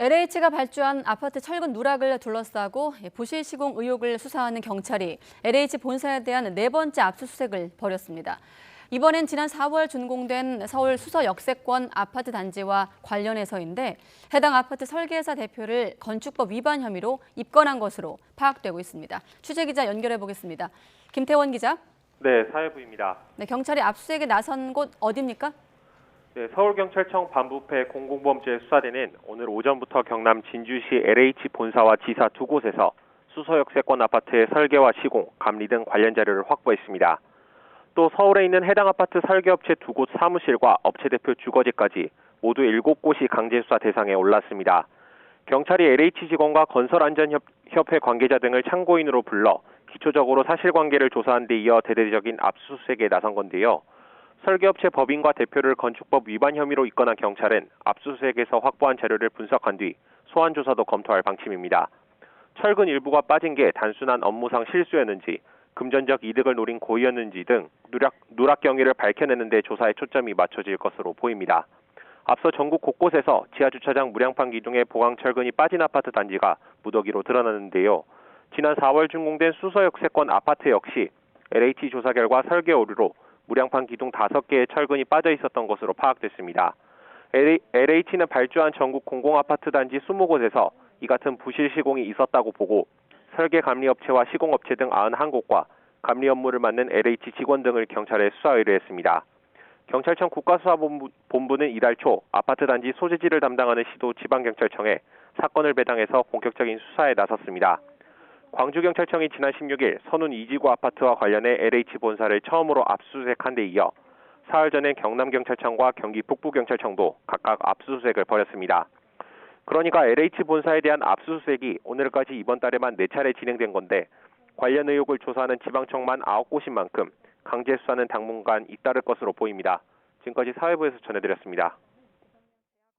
LH가 발주한 아파트 철근 누락을 둘러싸고 부실 시공 의혹을 수사하는 경찰이 LH 본사에 대한 네 번째 압수수색을 벌였습니다. 이번엔 지난 4월 준공된 서울 수서 역세권 아파트 단지와 관련해서인데 해당 아파트 설계사 대표를 건축법 위반 혐의로 입건한 것으로 파악되고 있습니다. 취재기자 연결해 보겠습니다. 김태원 기자. 네, 사회부입니다. 네, 경찰이 압수수색에 나선 곳 어디입니까? 네, 서울경찰청 반부패 공공범죄 수사대는 오늘 오전부터 경남 진주시 LH 본사와 지사 두 곳에서 수서역세권 아파트의 설계와 시공, 감리 등 관련 자료를 확보했습니다. 또 서울에 있는 해당 아파트 설계업체 두 곳 사무실과 업체 대표 주거지까지 모두 7곳이 강제수사 대상에 올랐습니다. 경찰이 LH 직원과 건설안전협회 관계자 등을 참고인으로 불러 기초적으로 사실관계를 조사한 데 이어 대대적인 압수수색에 나선 건데요. 설계업체 법인과 대표를 건축법 위반 혐의로 입건한 경찰은 압수수색에서 확보한 자료를 분석한 뒤 소환 조사도 검토할 방침입니다. 철근 일부가 빠진 게 단순한 업무상 실수였는지, 금전적 이득을 노린 고의였는지 등 누락 경위를 밝혀내는 데 조사에 초점이 맞춰질 것으로 보입니다. 앞서 전국 곳곳에서 지하주차장 무량판 기둥에 보강 철근이 빠진 아파트 단지가 무더기로 드러났는데요. 지난 4월 준공된 수서역세권 아파트 역시 LH 조사 결과 설계 오류로 무량판 기둥 5개의 철근이 빠져 있었던 것으로 파악됐습니다. LH는 발주한 전국 공공아파트 단지 20곳에서 이 같은 부실 시공이 있었다고 보고 설계 감리업체와 시공업체 등 91곳과 감리 업무를 맡는 LH 직원 등을 경찰에 수사 의뢰했습니다. 경찰청 국가수사본부는 이달 초 아파트 단지 소재지를 담당하는 시도 지방경찰청에 사건을 배당해서 본격적인 수사에 나섰습니다. 광주경찰청이 지난 16일 선운 이지구 아파트와 관련해 LH 본사를 처음으로 압수수색한 데 이어 사흘 전엔 경남경찰청과 경기 북부경찰청도 각각 압수수색을 벌였습니다. 그러니까 LH 본사에 대한 압수수색이 오늘까지 이번 달에만 4차례 진행된 건데 관련 의혹을 조사하는 지방청만 9곳인 만큼 강제 수사는 당분간 잇따를 것으로 보입니다. 지금까지 사회부에서 전해드렸습니다.